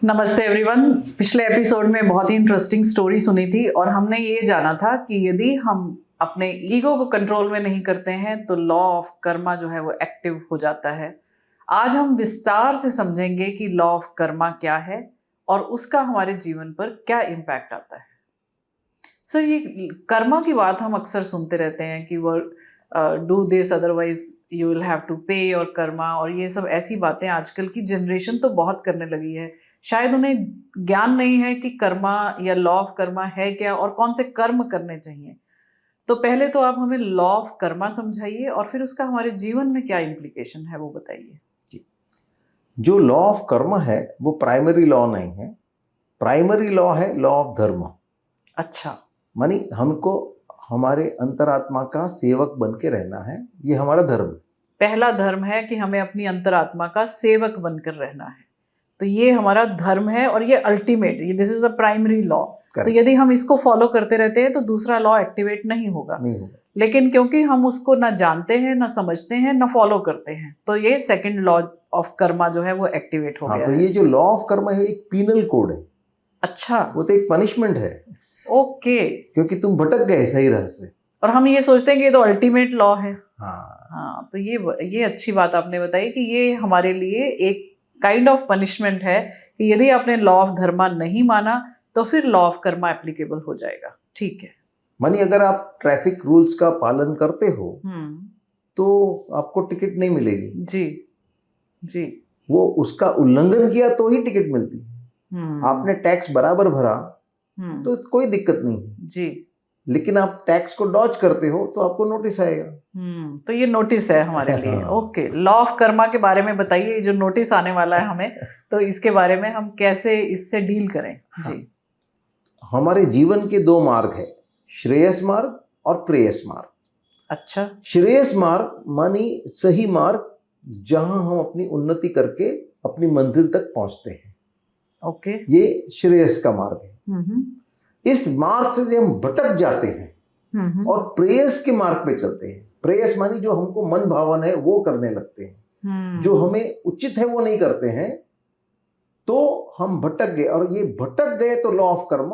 नमस्ते एवरीवन। पिछले एपिसोड में बहुत ही इंटरेस्टिंग स्टोरी सुनी थी और हमने ये जाना था कि यदि हम अपने ईगो को कंट्रोल में नहीं करते हैं तो लॉ ऑफ कर्मा जो है वो एक्टिव हो जाता है। आज हम विस्तार से समझेंगे कि लॉ ऑफ कर्मा क्या है और उसका हमारे जीवन पर क्या इम्पैक्ट आता है। सर, ये कर्मा की बात हम अक्सर सुनते रहते हैं कि वो do this otherwise you will have to pay और कर्मा, और ये सब ऐसी बातें आजकल की जनरेशन तो बहुत करने लगी है। शायद उन्हें ज्ञान नहीं है कि कर्मा या लॉ ऑफ कर्मा है क्या और कौन से कर्म करने चाहिए। तो पहले तो आप हमें लॉ ऑफ कर्मा समझाइए और फिर उसका हमारे जीवन में क्या इम्प्लीकेशन है वो बताइए। जो लॉ ऑफ कर्म है वो प्राइमरी लॉ नहीं है। प्राइमरी लॉ है लॉ ऑफ धर्म। अच्छा। मानी हमको हमारे अंतरात्मा का सेवक बन के रहना है, ये हमारा धर्म है। पहला धर्म है कि हमें अपनी अंतरात्मा का सेवक बनकर रहना है, तो ये हमारा धर्म है और ये अल्टीमेट, ये this is a primary law. तो यदि हम इसको फॉलो करते रहते हैं तो दूसरा लॉ एक्टिवेट नहीं होगा। लेकिन क्योंकि हम उसको ना जानते हैं, ना समझते हैं, ना फॉलो करते हैं, तो ये सेकंड लॉ ऑफ कर्मा जो है वो एक्टिवेट हो गया तो है। ये जो लॉ ऑफ कर्मा है एक पीनल कोड है। अच्छा। वो तो एक पनिशमेंट है। ओके। क्योंकि तुम भटक गए सही राह से और हम ये सोचते हैं कि ये तो अल्टीमेट लॉ है। हाँ, तो ये अच्छी बात आपने बताई कि ये हमारे लिए एक काइंड ऑफ पनिशमेंट है कि यदि आपने लॉ ऑफ धर्मा नहीं माना तो फिर लॉ ऑफ कर्मा एप्लीकेबल हो जाएगा। ठीक है। मानी अगर आप ट्रैफिक रूल्स का पालन करते हो तो आपको टिकट नहीं मिलेगी। जी जी। वो उसका उल्लंघन किया तो ही टिकट मिलती है। आपने टैक्स बराबर भरा तो कोई दिक्कत नहीं जी। लेकिन आप टैक्स को डॉज करते हो तो आपको नोटिस आएगा। तो ये नोटिस है हमारे लिए। ओके, लॉ ऑफ कर्मा के बारे में बताइए, जो नोटिस आने वाला है हमें, तो इसके बारे में हम कैसे इससे डील करें। जी। हमारे जीवन के दो मार्ग है, श्रेयस मार्ग और प्रेयस मार्ग। अच्छा। श्रेयस मार्ग मानी सही मार्ग, जहां हम अपनी उन्नति करके अपनी मंजिल तक पहुंचते हैं। ओके। ये श्रेयस का मार्ग है। इस मार्ग से हम भटक जाते हैं और प्रेयस के मार्ग पे चलते हैं। प्रेयस मानी जो हमको मन भावन है वो करने लगते हैं, जो हमें उचित है वो नहीं करते हैं, तो हम भटक गए। और ये भटक गए तो लॉ ऑफ कर्म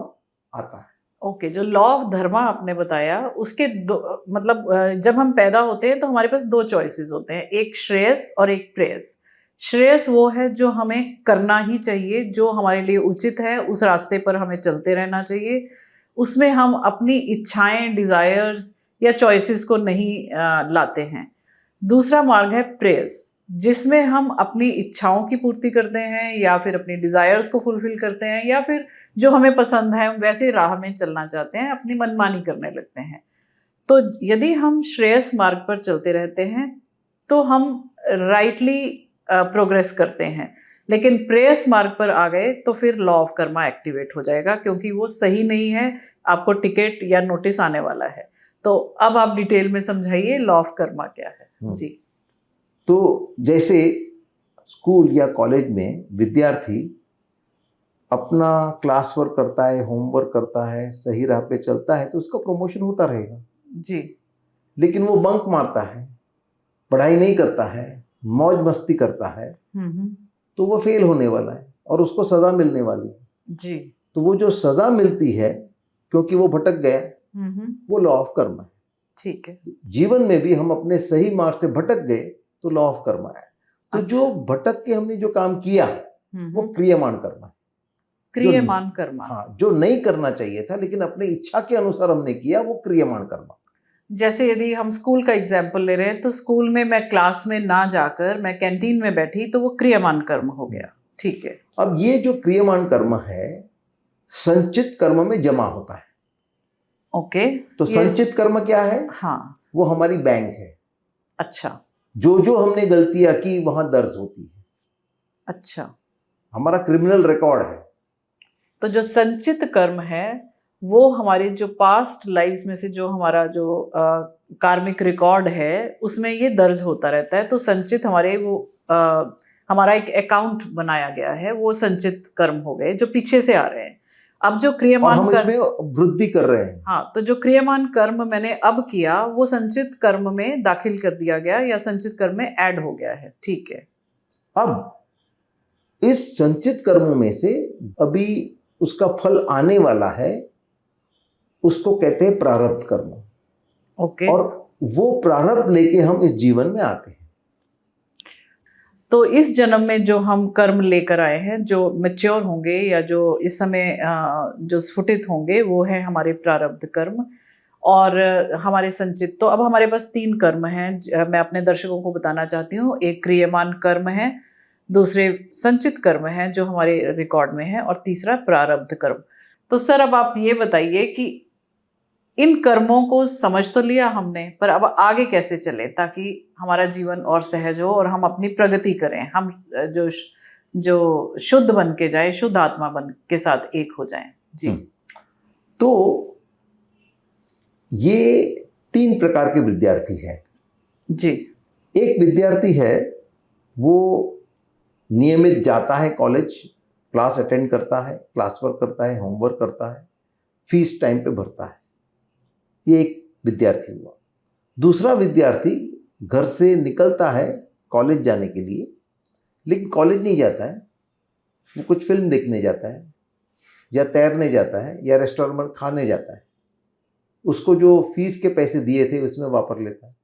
आता है। ओके, जो लॉ ऑफ धर्मा आपने बताया उसके दो मतलब जब हम पैदा होते हैं तो हमारे पास दो चॉइसेस होते हैं, एक श्रेयस और एक प्रेयस। श्रेयस वो है जो हमें करना ही चाहिए, जो हमारे लिए उचित है, उस रास्ते पर हमें चलते रहना चाहिए। उसमें हम अपनी इच्छाएं, डिजायर्स या चॉइसेस को नहीं लाते हैं। दूसरा मार्ग है प्रेयस, जिसमें हम अपनी इच्छाओं की पूर्ति करते हैं या फिर अपनी डिजायर्स को फुलफिल करते हैं, या फिर जो हमें पसंद है वैसे राह में चलना चाहते हैं, अपनी मनमानी करने लगते हैं। तो यदि हम श्रेयस मार्ग पर चलते रहते हैं तो हम राइटली प्रोग्रेस करते हैं, लेकिन प्रेयस मार्ग पर आ गए तो फिर लॉ ऑफ कर्मा एक्टिवेट हो जाएगा, क्योंकि वो सही नहीं है, आपको टिकट या नोटिस आने वाला है। तो अब आप डिटेल में समझाइए लॉ ऑफ कर्मा क्या है। जी। तो जैसे स्कूल या कॉलेज में विद्यार्थी अपना क्लास वर्क करता है, होमवर्क करता है, सही राह पे चलता है तो उसका प्रमोशन होता रहेगा। जी। लेकिन वो बंक मारता है, पढ़ाई नहीं करता है, मौज मस्ती करता है, तो वो फेल होने वाला है और उसको सजा मिलने वाली है। जी। तो वो जो सजा मिलती है क्योंकि वो भटक गया, वो लॉ ऑफ कर्म है। ठीक है। जीवन में भी हम अपने सही मार्ग से भटक गए तो लॉ ऑफ कर्म है। तो अच्छा। जो भटक के हमने जो काम किया वो क्रियमान कर्म है। क्रियमान कर्म। हाँ, जो नहीं करना चाहिए था लेकिन अपनी इच्छा के अनुसार हमने किया वो क्रियमान कर्म। जैसे यदि हम स्कूल का एग्जाम्पल ले रहे हैं तो स्कूल में मैं क्लास में ना जाकर मैं कैंटीन में बैठी तो वो क्रियमान कर्म हो गया। ठीक है। अब ये जो क्रियमान कर्म है संचित कर्म में जमा होता है। ओके। तो संचित कर्म क्या है? हाँ, वो हमारी बैंक है। अच्छा। जो हमने गलतियां की वहां दर्ज होती है। अच्छा। हमारा क्रिमिनल रिकॉर्ड है। तो जो संचित कर्म है वो हमारी जो पास्ट लाइफ में से जो हमारा जो कार्मिक रिकॉर्ड है उसमें ये दर्ज होता रहता है। तो संचित हमारे वो हमारा एक अकाउंट बनाया गया है, वो संचित कर्म हो गए जो पीछे से आ रहे हैं। अब जो क्रियमान हम इसमें वृद्धि कर रहे हैं। हाँ, तो जो क्रियमान कर्म मैंने अब किया वो संचित कर्म में दाखिल कर दिया गया या संचित कर्म में ऐड हो गया है। ठीक है। अब इस संचित कर्मों में से अभी उसका फल आने वाला है, उसको कहते हैं प्रारब्ध कर्म। ओके। और वो प्रारब्ध लेके हम इस जीवन में आते हैं। तो इस जन्म में जो हम कर्म लेकर आए हैं, जो मैच्योर होंगे या जो इस समय जो स्फुटित होंगे, वो है हमारे प्रारब्ध कर्म और हमारे संचित। तो अब हमारे पास 3 कर्म हैं। मैं अपने दर्शकों को बताना चाहती हूँ। एक क्रियमान कर्म है, दूसरे संचित कर्म है जो हमारे रिकॉर्ड में है, और तीसरा प्रारब्ध कर्म। तो सर अब आप ये बताइए कि इन कर्मों को समझ तो लिया हमने, पर अब आगे कैसे चले ताकि हमारा जीवन और सहज हो और हम अपनी प्रगति करें, हम जो जो शुद्ध बन के जाए, शुद्ध आत्मा बन के साथ एक हो जाएं। जी। तो ये 3 प्रकार के विद्यार्थी हैं। जी। एक विद्यार्थी है, वो नियमित जाता है कॉलेज, क्लास अटेंड करता है, क्लास वर्क करता है, होमवर्क करता है, फीस टाइम पे भरता है। ये एक विद्यार्थी हुआ। दूसरा विद्यार्थी घर से निकलता है कॉलेज जाने के लिए, लेकिन कॉलेज नहीं जाता है, वो कुछ फिल्म देखने जाता है या तैरने जाता है या रेस्टोरेंट में खाने जाता है। उसको जो फीस के पैसे दिए थे उसमें वापर लेता है।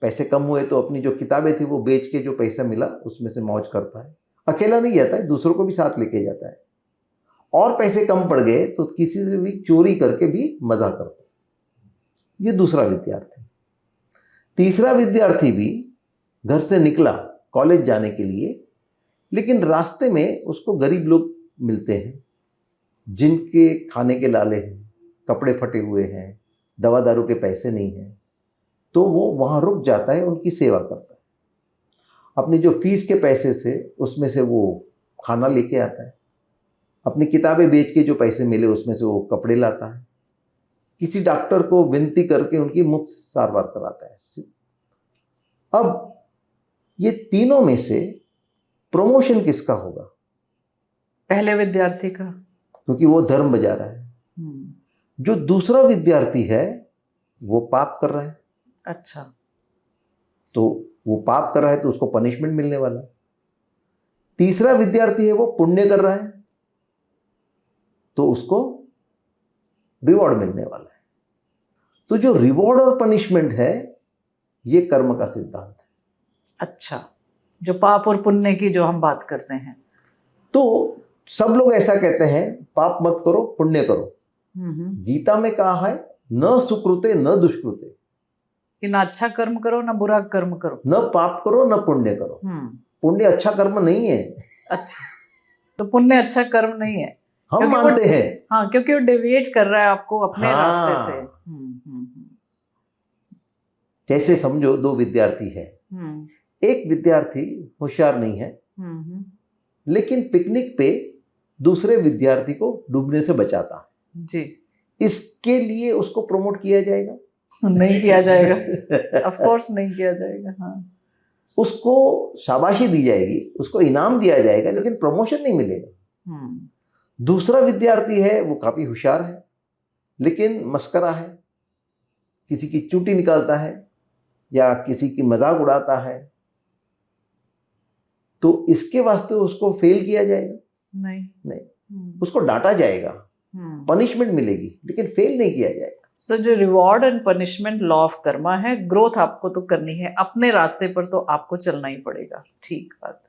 पैसे कम हुए तो अपनी जो किताबें थी वो बेच के जो पैसा मिला उसमें से मौज करता है। अकेला नहीं जाता है, दूसरों को भी साथ लेके जाता है। और पैसे कम पड़ गए तो किसी से भी चोरी करके भी मजा करता है। ये दूसरा विद्यार्थी। तीसरा विद्यार्थी भी घर से निकला कॉलेज जाने के लिए, लेकिन रास्ते में उसको गरीब लोग मिलते हैं जिनके खाने के लाले हैं, कपड़े फटे हुए हैं, दवा दारू के पैसे नहीं हैं, तो वो वहाँ रुक जाता है, उनकी सेवा करता है। अपनी जो फीस के पैसे से उसमें से वो खाना लेके आता है, अपनी किताबें बेच के जो पैसे मिले उसमें से वो कपड़े लाता है, किसी डॉक्टर को विनती करके उनकी मुफ्त सारवार कराता है। अब ये तीनों में से प्रमोशन किसका होगा? पहले विद्यार्थी का, क्योंकि वो धर्म बजा रहा है। जो दूसरा विद्यार्थी है वो पाप कर रहा है। अच्छा। तो वो पाप कर रहा है तो उसको पनिशमेंट मिलने वाला। तीसरा विद्यार्थी है वो पुण्य कर रहा है तो उसको रिवॉर्ड मिलने वाला है। तो जो रिवॉर्ड और पनिशमेंट है ये कर्म का सिद्धांत है। अच्छा, जो पाप और पुण्य की जो हम बात करते हैं, तो सब लोग ऐसा कहते हैं पाप मत करो, पुण्य करो। गीता में कहा है न सुकृते न दुष्कृते, कि ना अच्छा कर्म करो ना बुरा कर्म करो, न पाप करो न पुण्य करो। पुण्य अच्छा कर्म नहीं है। अच्छा, तो पुण्य अच्छा कर्म नहीं है, हम मानते हैं। हाँ, क्योंकि वो डेविएट कर रहा है आपको अपने रास्ते से। जैसे समझो 2 विद्यार्थी है, एक विद्यार्थी होशियार नहीं है, लेकिन पिकनिक पे दूसरे विद्यार्थी को डूबने से बचाता है। जी। इसके लिए उसको प्रमोट किया जाएगा? नहीं किया जाएगा। ऑफ कोर्स नहीं किया जाएगा। हाँ, उसको शाबाशी दी जाएगी, उसको इनाम दिया जाएगा, लेकिन प्रमोशन नहीं मिलेगा। दूसरा विद्यार्थी है वो काफी होशियार है, लेकिन मस्करा है, किसी की चूटी निकालता है या किसी की मजाक उड़ाता है, तो इसके वास्ते उसको फेल किया जाएगा? नहीं, उसको डांटा जाएगा, पनिशमेंट मिलेगी, लेकिन फेल नहीं किया जाएगा। सो जो reward and punishment law of Karma है, ग्रोथ आपको तो करनी है, अपने रास्ते पर तो आपको चलना ही पड़ेगा। ठीक बात।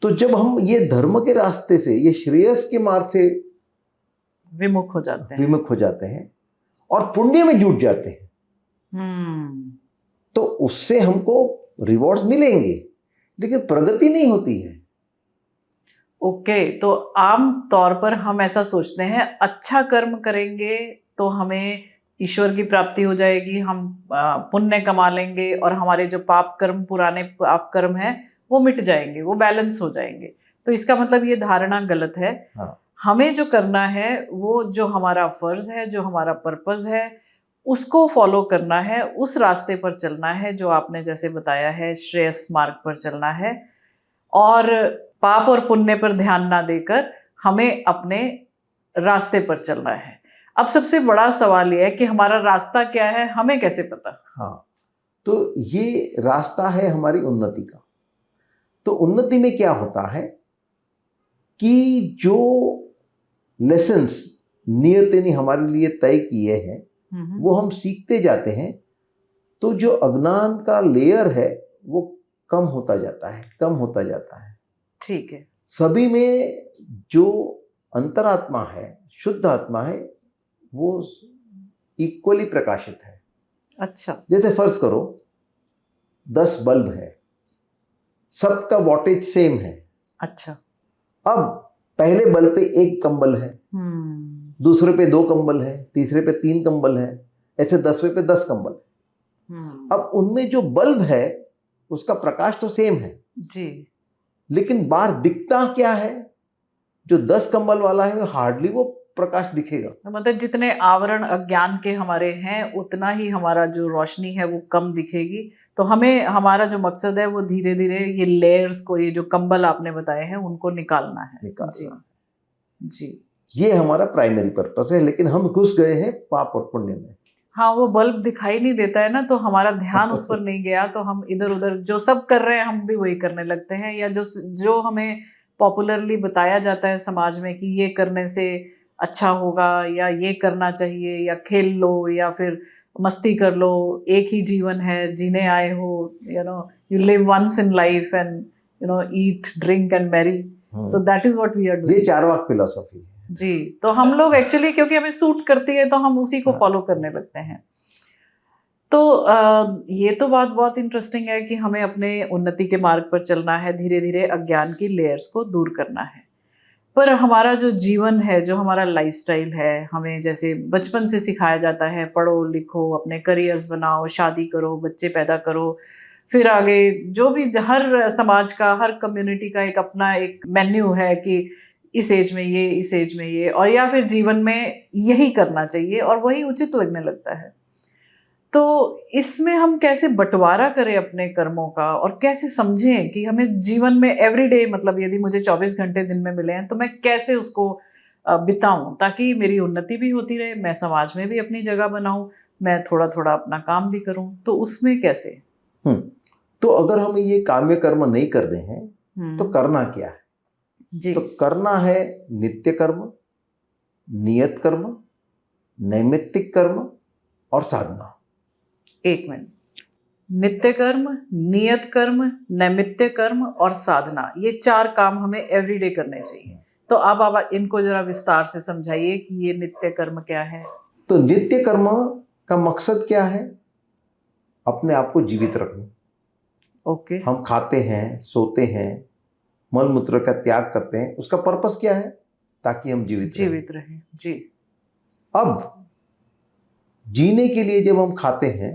तो जब हम ये धर्म के रास्ते से, ये श्रेयस के मार्ग से विमुख हो जाते हैं और पुण्य में जुट जाते हैं, तो उससे हमको रिवॉर्ड्स मिलेंगे, लेकिन प्रगति नहीं होती है। ओके, तो आम तौर पर हम ऐसा सोचते हैं अच्छा कर्म करेंगे तो हमें ईश्वर की प्राप्ति हो जाएगी, हम पुण्य कमा लेंगे और हमारे जो पाप कर्म, पुराने पाप कर्म है वो मिट जाएंगे, वो बैलेंस हो जाएंगे। तो इसका मतलब ये धारणा गलत है। हाँ। हमें जो करना है वो जो हमारा फर्ज है, जो हमारा पर्पस है, उसको फॉलो करना है, उस रास्ते पर चलना है जो आपने जैसे बताया है, श्रेयस मार्ग पर चलना है, और पाप और पुण्य पर ध्यान ना देकर हमें अपने रास्ते पर चलना है। अब सबसे बड़ा सवाल यह है कि हमारा रास्ता क्या है, हमें कैसे पता? हाँ, तो ये रास्ता है हमारी उन्नति का। तो उन्नति में क्या होता है कि जो लेसन्स नियति ने हमारे लिए तय किए हैं वो हम सीखते जाते हैं, तो जो अज्ञान का लेयर है वो कम होता जाता है, कम होता जाता है। ठीक है। सभी में जो अंतरात्मा है, शुद्ध आत्मा है, वो इक्वली प्रकाशित है। अच्छा। जैसे फर्ज करो 10 बल्ब है, सबका वॉटेज सेम है। अच्छा। अब पहले बल्ब पे 1 कंबल है, दूसरे पे 2 कंबल है, तीसरे पे 3 कंबल है, ऐसे 10वें पे 10 कंबल। अब उनमें जो बल्ब है उसका प्रकाश तो सेम है जी, लेकिन बाहर दिखता क्या है? जो 10 कंबल वाला है हार्डली वो प्रकाश दिखेगा। मतलब जितने आवरण अज्ञान के हमारे हैं उतना ही हमारा जो रोशनी है वो कम दिखेगी। तो हमें हमारा जो मकसद है वो धीरे धीरे ये लेयर्स को, ये जो कंबल आपने बताए हैं उनको निकालना है। जी जी, ये हमारा प्राइमरी पर्पस है, लेकिन हम घुस गए हैं पाप और पुण्य में। हाँ, वो बल्ब दिखाई नहीं देता है ना, तो हमारा ध्यान उस पर नहीं गया, तो हम इधर उधर जो सब कर रहे हैं हम भी वही करने लगते हैं, या जो हमें पॉपुलरली बताया जाता है समाज में कि ये करने से अच्छा होगा या ये करना चाहिए या खेल लो या फिर मस्ती कर लो, एक ही जीवन है, जीने आए हो, you live once in life and eat drink and marry, so that is what we are doing. ये चारवाक फिलॉसफी है जी। तो हम लोग एक्चुअली क्योंकि हमें सूट करती है तो हम उसी को फॉलो करने लगते हैं। तो ये तो बात बहुत इंटरेस्टिंग है कि हमें अपने उन्नति के मार्ग पर चलना है, धीरे धीरे अज्ञान की लेयर्स को दूर करना है। पर हमारा जो जीवन है, जो हमारा लाइफस्टाइल है, हमें जैसे बचपन से सिखाया जाता है पढ़ो लिखो, अपने करियर्स बनाओ, शादी करो, बच्चे पैदा करो, फिर आगे जो भी हर समाज का, हर कम्युनिटी का एक अपना एक मेन्यू है कि इस एज में ये, इस एज में ये, और या फिर जीवन में यही करना चाहिए और वही उचित लगने लगता है। तो इसमें हम कैसे बंटवारा करें अपने कर्मों का और कैसे समझें कि हमें जीवन में एवरीडे, मतलब यदि मुझे 24 घंटे दिन में मिले हैं तो मैं कैसे उसको बिताऊं ताकि मेरी उन्नति भी होती रहे, मैं समाज में भी अपनी जगह बनाऊं, मैं थोड़ा थोड़ा अपना काम भी करूं, तो उसमें कैसे? तो अगर हम ये काम्य कर्म नहीं कर रहे हैं तो करना क्या है? जी। तो करना है नित्य कर्म, नियत कर्म, नैमित्तिक कर्म और साधना। एक मिनट, नित्य कर्म, नियत कर्म, नैमित्य कर्म और साधना, ये 4 काम हमें एवरीडे करने चाहिए। तो आप इनको जरा विस्तार से समझाइए कि ये नित्य कर्म क्या है। तो नित्य कर्म का मकसद क्या है? अपने आप को जीवित रखना। ओके। हम खाते हैं, सोते हैं, मल मूत्र का त्याग करते हैं, उसका पर्पस क्या है? ताकि हम जीवित रहें। जी। अब जीने के लिए जब हम खाते हैं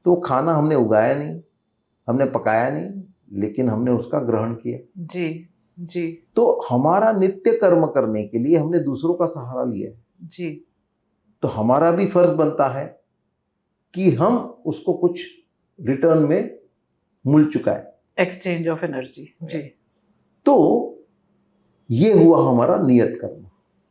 तो खाना हमने उगाया नहीं, हमने पकाया नहीं, लेकिन हमने उसका ग्रहण किया। जी जी। तो हमारा नित्य कर्म करने के लिए हमने दूसरों का सहारा लिया है। जी। तो हमारा भी फर्ज बनता है कि हम उसको कुछ रिटर्न में मिल चुका है, एक्सचेंज ऑफ एनर्जी। जी। तो ये हुआ हमारा नियत कर्म।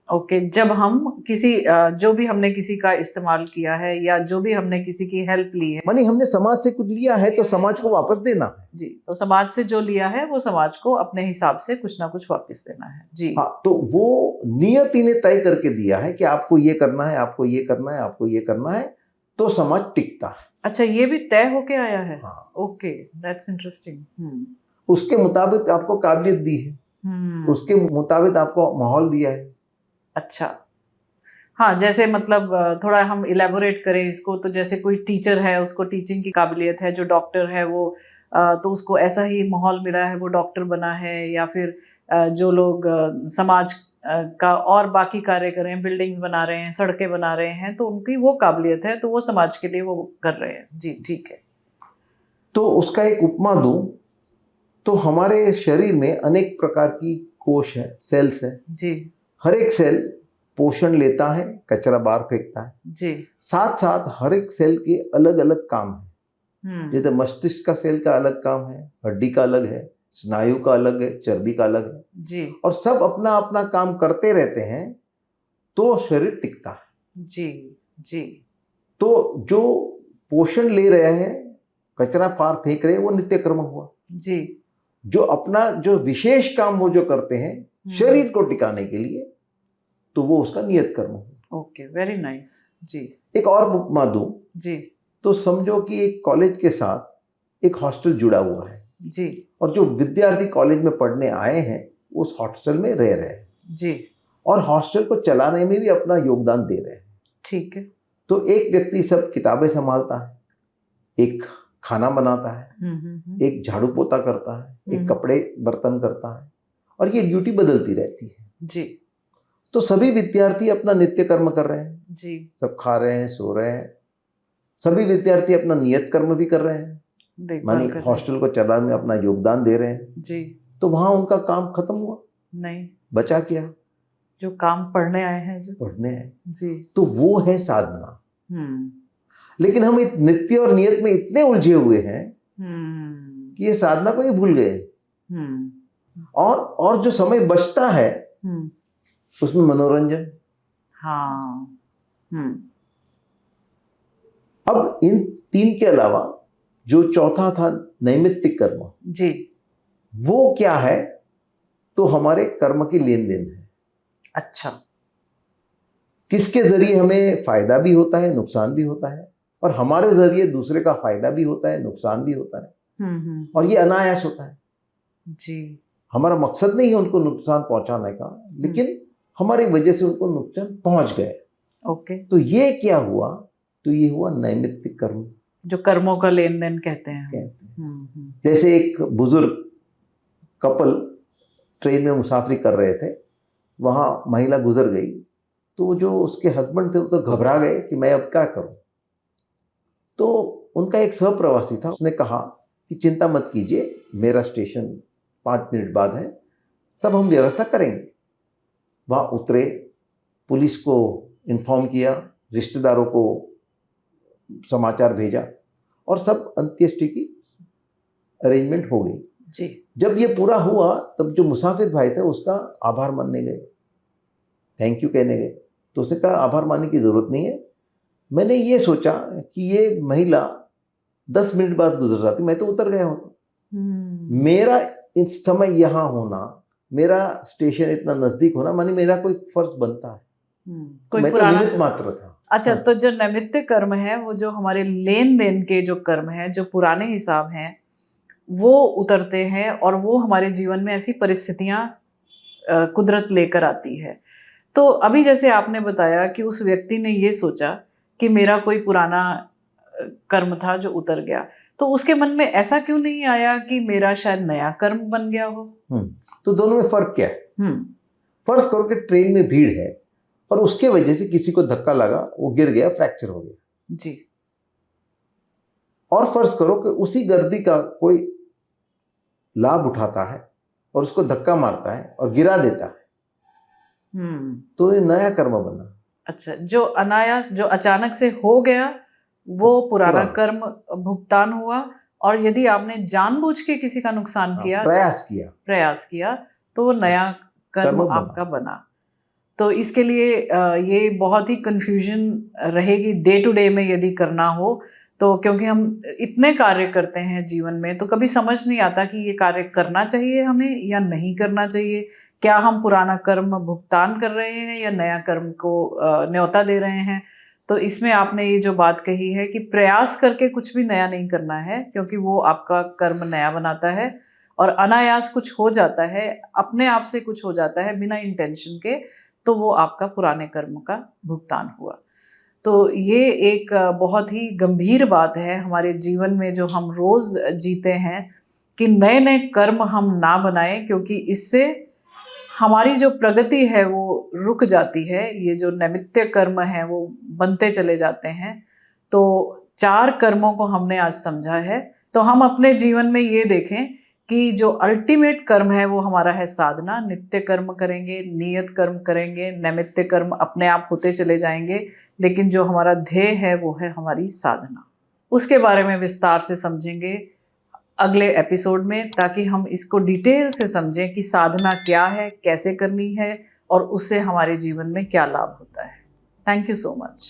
ओके। जब हम किसी जो भी हमने किसी का इस्तेमाल किया है या जो भी हमने किसी की हेल्प ली है, मानी हमने समाज से कुछ लिया है तो समाज को वापस देना है। जी। तो समाज से जो लिया है वो समाज को अपने हिसाब से कुछ ना कुछ वापस देना है। जी हाँ। तो वो नियति ने तय करके दिया है कि आपको ये करना है, आपको ये करना है, आपको ये करना है, तो समाज टिकता है। अच्छा, ये भी तय होके आया है। हाँ। Okay, that's interesting. उसके मुताबिक आपको काबिलियत दी है, उसके मुताबिक आपको माहौल दिया है। अच्छा। हाँ, जैसे मतलब थोड़ा हम इलेबोरेट करें इसको, तो जैसे कोई टीचर है, उसको टीचिंग की काबिलियत है, जो डॉक्टर है वो तो उसको ऐसा ही माहौल मिला है, वो डॉक्टर बना है, या फिर जो लोग समाज का और बाकी कार्य कर रहे हैं, बिल्डिंग्स बना रहे हैं, सड़कें बना रहे हैं, तो उनकी वो काबिलियत है, तो वो समाज के लिए वो कर रहे हैं। जी ठीक है। तो उसका एक उपमा दूं तो हमारे शरीर में अनेक प्रकार की कोश है, सेल्स है। जी। हर एक सेल पोषण लेता है, कचरा बाहर फेंकता है। जी। साथ साथ हर एक सेल के अलग अलग काम है। जैसे मस्तिष्क का सेल का अलग काम है, हड्डी का अलग है, स्नायु का अलग है, चर्बी का अलग है। जी। और सब अपना अपना काम करते रहते हैं तो शरीर टिकता है। जी जी। तो जो पोषण ले रहे हैं, कचरा बाहर फेंक रहे हैं, वो नित्य कर्म हुआ। जी। जो अपना जो विशेष काम वो जो करते हैं शरीर को टिकाने के लिए, तो वो उसका नियत कर्म हो। ओके, वेरी नाइस जी। एक और उपमा दूं जी तो समझो कि एक कॉलेज के साथ एक हॉस्टल जुड़ा हुआ है जी और जो विद्यार्थी कॉलेज में पढ़ने आए हैं उस हॉस्टल में रह रहे हैं जी, और हॉस्टल को चलाने में भी अपना योगदान दे रहे हैं। ठीक है। तो एक व्यक्ति सब किताबें संभालता है, एक खाना बनाता है, एक झाड़ू पोता करता है, एक कपड़े बर्तन करता है, और ये ड्यूटी बदलती रहती है जी तो सभी विद्यार्थी अपना नित्य कर्म कर रहे हैं जी, सब खा रहे हैं, सो रहे हैं, सभी विद्यार्थी अपना नियत कर्म भी कर रहे हैं, मानी हॉस्टल को चलाने में अपना योगदान दे रहे हैं जी। तो वहां उनका काम खत्म हुआ? नहीं, बचा क्या? जो काम पढ़ने आए हैं, जो पढ़ने आए जी, तो वो है साधना। लेकिन हम नित्य और नियत में इतने उलझे हुए हैं कि ये साधना को ही भूल गए। और जो समय बचता है उसमें मनोरंजन। हाँ। अब इन तीन के अलावा जो चौथा था नैमित्तिक कर्म जी, वो क्या है? तो हमारे कर्म की लेन देन है। अच्छा, किसके जरिए हमें फायदा भी होता है, नुकसान भी होता है, और हमारे जरिए दूसरे का फायदा भी होता है, नुकसान भी होता है, और ये अनायास होता है जी। हमारा मकसद नहीं है उनको नुकसान पहुंचाने का, लेकिन हमारी वजह से उनको नुकसान पहुंच गए। ओके, तो ये क्या हुआ? तो ये हुआ नैमित्तिक कर्म, जो कर्मों का लेन देन कहते हैं। जैसे एक बुजुर्ग कपल ट्रेन में मुसाफरी कर रहे थे, वहां महिला गुजर गई, तो जो उसके हस्बैंड थे वो तो घबरा गए कि मैं अब क्या करूं। तो उनका एक सहप्रवासी था, उसने कहा कि चिंता मत कीजिए, मेरा स्टेशन 5 मिनट बाद है, सब हम व्यवस्था करेंगे। वहाँ उतरे, पुलिस को इन्फॉर्म किया, रिश्तेदारों को समाचार भेजा, और सब अंत्येष्टि की अरेंजमेंट हो गई जी। जब ये पूरा हुआ तब जो मुसाफिर भाई थे उसका आभार मानने गए, थैंक यू कहने गए, तो उसने कहा आभार मानने की जरूरत नहीं है, मैंने ये सोचा कि ये महिला 10 मिनट बाद गुजर जाती, मैं तो उतर गया होता। मेरा इस समय यहाँ होना, मेरा स्टेशन इतना नजदीक होना, मानी मेरा कोई फर्ज बनता है, कोई मैं तो निमित्त मात्र था। अच्छा, तो जो नैमित्त कर्म है वो जो हमारे लेन देन के जो कर्म है, जो पुराने हिसाब हैं, वो उतरते हैं, और वो हमारे जीवन में ऐसी परिस्थितियां कुदरत लेकर आती है। तो अभी जैसे आपने बताया कि उस व्यक्ति ने ये सोचा कि मेरा कोई पुराना कर्म था जो उतर गया, तो उसके मन में ऐसा क्यों नहीं आया कि मेरा शायद नया कर्म बन गया हो? तो दोनों में फर्क क्या है? फर्ज करो कि ट्रेन में भीड़ है और उसके वजह से किसी को धक्का लगा, वो गिर गया, फ्रैक्चर हो गया जी। और फर्ज करो कि उसी गर्दी का कोई लाभ उठाता है और उसको धक्का मारता है और गिरा देता है, तो ये नया कर्म बना। अच्छा, जो अनायास, जो अचानक से हो गया, वो पुराना कर्म भुगतान हुआ, और यदि आपने जानबूझ के किसी का नुकसान किया, प्रयास किया, तो वो नया कर्म आपका बना। तो इसके लिए ये बहुत ही कंफ्यूजन रहेगी डे टू डे में यदि करना हो तो, क्योंकि हम इतने कार्य करते हैं जीवन में, तो कभी समझ नहीं आता कि ये कार्य करना चाहिए हमें या नहीं करना चाहिए। क्या हम पुराना कर्म भुगतान कर रहे हैं या नया कर्म को न्योता दे रहे हैं? तो इसमें आपने ये जो बात कही है कि प्रयास करके कुछ भी नया नहीं करना है, क्योंकि वो आपका कर्म नया बनाता है, और अनायास कुछ हो जाता है, अपने आप से कुछ हो जाता है बिना इंटेंशन के, तो वो आपका पुराने कर्म का भुगतान हुआ। तो ये एक बहुत ही गंभीर बात है हमारे जीवन में जो हम रोज जीते हैं, कि नए नए कर्म हम ना बनाएं, क्योंकि इससे हमारी जो प्रगति है वो रुक जाती है। ये जो नैमित्तिक कर्म है वो बनते चले जाते हैं। तो 4 कर्मों को हमने आज समझा है, तो हम अपने जीवन में ये देखें कि जो अल्टीमेट कर्म है वो हमारा है साधना। नित्य कर्म करेंगे, नियत कर्म करेंगे, नैमित्तिक कर्म अपने आप होते चले जाएंगे, लेकिन जो हमारा ध्येय है वो है हमारी साधना। उसके बारे में विस्तार से समझेंगे अगले एपिसोड में, ताकि हम इसको डिटेल से समझें कि साधना क्या है, कैसे करनी है, और उससे हमारे जीवन में क्या लाभ होता है। Thank you so much.